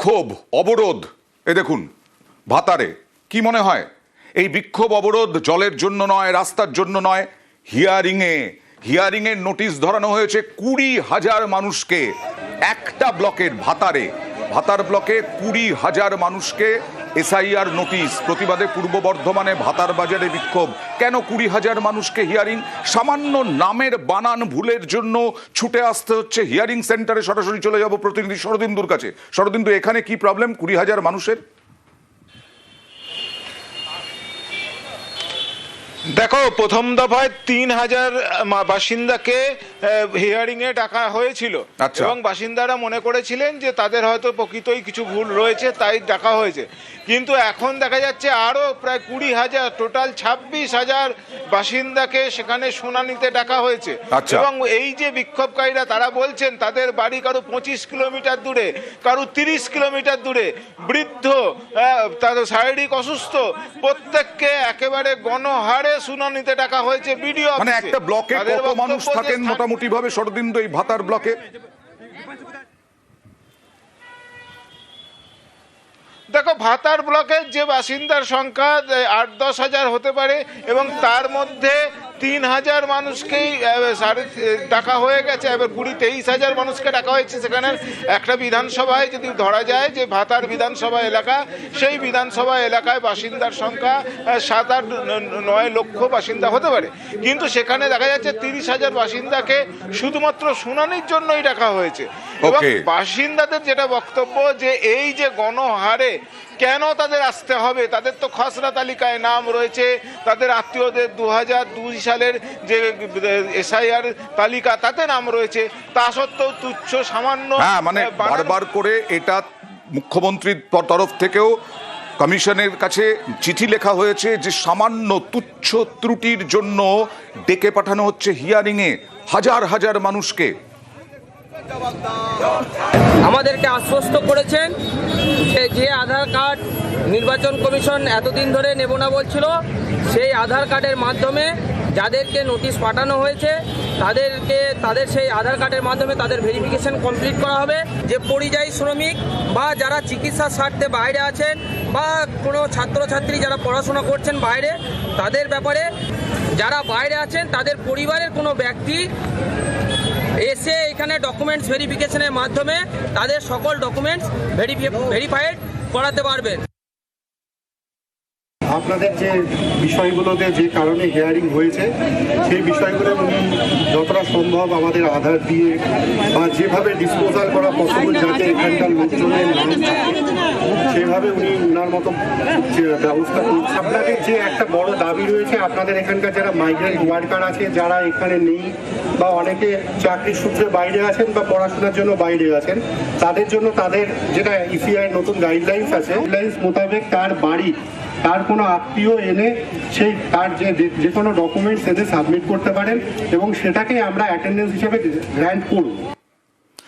বিক্ষোভ অবরোধ দেখুন ভাতারে কি মনে হয় এই বিক্ষোভ অবরোধ জলের জন্য নয়, রাস্তার জন্য নয়, হিয়ারিং এর নোটিশ ধরানো হয়েছে 20,000 মানুষকে। একটা ব্লকের ভাতার ব্লকে 20,000 মানুষকে এসআইআর নোটিশ। প্রতিবাদে পূর্ব বর্ধমানে ভাতার বাজারে বিক্ষোভ। কেন 20,000 মানুষকে হিয়ারিং? সামান্য নামের বানান ভুলের জন্য ছুটে আসতে হচ্ছে হিয়ারিং সেন্টারে। সরাসরি চলে যাব প্রতিনিধি শরদিন্দুর কাছে। শরদিন্দু, এখানে কি প্রবলেম 20,000 মানুষের? দেখো, প্রথম দফায় 3,000 বাসিন্দাকে হিয়ারিং এ ডাকা হয়েছিল এবং বাসিন্দারা মনে করেছিলেন যে তাদের হয়তো প্রকৃতই কিছু ভুল রয়েছে, তাই ডাকা হয়েছে। কিন্তু এখন দেখা যাচ্ছে আরো প্রায় 20,000, টোটাল 26,000 বাসিন্দাকে সেখানে শুনানিতে ডাকা হয়েছে। এবং এই যে বিক্ষোভকারীরা তারা বলছেন তাদের বাড়ি কারো 25 কিলোমিটার দূরে, কারো 30 কিলোমিটার দূরে, বৃদ্ধ, তাদের শারীরিক অসুস্থ, প্রত্যেককে একেবারে গণহারে শুনানিতে ডাকা হয়েছে বিডিও অফিসে। মানে একটা ব্লকে কত মানুষ থাকেন মোটামুটি ভাবে শরদিন্দু এই ভাতার ব্লকে? দেখো, ভাতার ব্লকের যে বাসিন্দার সংখ্যা 8-10 হাজার হতে পারে এবং তার মধ্যে 3,000 মানুষকেই ডাকা হয়ে গেছে। এবার 20-23,000 মানুষকে ডাকা হয়েছে। সেখানে একটা বিধানসভায় যদি ধরা যায় যে ভাতার বিধানসভা এলাকা, সেই বিধানসভা এলাকায় বাসিন্দার সংখ্যা 7-8-9 লক্ষ বাসিন্দা হতে পারে। কিন্তু সেখানে দেখা যাচ্ছে 30,000 বাসিন্দাকে শুধুমাত্র শুনানির জন্যই ডাকা হয়েছে। এবং বাসিন্দাদের যেটা বক্তব্য যে এই যে গণহারে কেন তাদের আসতে হবে, তাদের তো খসড়া তালিকায় নাম রয়েছে, তাদের আত্মীয়দের 2002 সালের যে এসআইআর তালিকা তাতে নাম রয়েছে, তা সত্ত্বেও তুচ্ছ সামান্য মানে বারবার করে এটা মুখ্যমন্ত্রীর তরফ থেকেও কমিশনের কাছে চিঠি লেখা হয়েছে যে সামান্য তুচ্ছ ত্রুটির জন্য ডেকে পাঠানো হচ্ছে হিয়ারিংয়ে হাজার হাজার মানুষকে। আমাদেরকে আশ্বস্ত করেছেন যে আধার কার্ড নির্বাচন কমিশন এতদিন ধরে নেব না বলছিল, সেই আধার কার্ডের মাধ্যমে যাদেরকে নোটিশ পাঠানো হয়েছে তাদের সেই আধার কার্ডের মাধ্যমে তাদের ভেরিফিকেশন কমপ্লিট করা হবে। যে পরিযায়ী শ্রমিক বা যারা চিকিৎসার স্বার্থে বাইরে আছেন বা কোনো ছাত্রছাত্রী যারা পড়াশোনা করছেন বাইরে, তাদের ব্যাপারে যারা বাইরে আছেন তাদের পরিবারের কোনো ব্যক্তি এসে এখানে ডকুমেন্টস ভেরিফিকেশনের মাধ্যমে তাদের সকল ডকুমেন্টস ভেরিফাইড করাতে পারবেন। আপনাদের যে বিষয়গুলোতে যে কারণে হিয়ারিং হয়েছে সেই বিষয়গুলো উনি যতটা সম্ভব আমাদের আধার দিয়ে বা যেভাবে ডিসপোজাল করা পসিবল যাতে এখানকার লোকজনের নাম থাকে সেভাবে উনি ওনার মতো ব্যবস্থা করছেন। আপনাদের যে একটা বড় দাবি রয়েছে, আপনাদের এখানকার যারা মাইগ্রেন্ট ওয়ার্কার আছে, যারা এখানে নেই বা অনেকে চাকরির সূত্রে বাইরে আছেন বা পড়াশোনার জন্য বাইরে আছেন, তাদের জন্য তাদের যেটা ইসিআই নতুন গাইডলাইন্স আছে, গাইডলাইন্স মোতাবেক তার বাড়ি তার কোনো আত্মীয় এনে সেই তার যে কোনো ডকুমেন্টস এনে সাবমিট করতে পারেন এবং সেটাকেই আমরা অ্যাটেন্ডেন্স হিসেবে গ্র্যান্ট করব।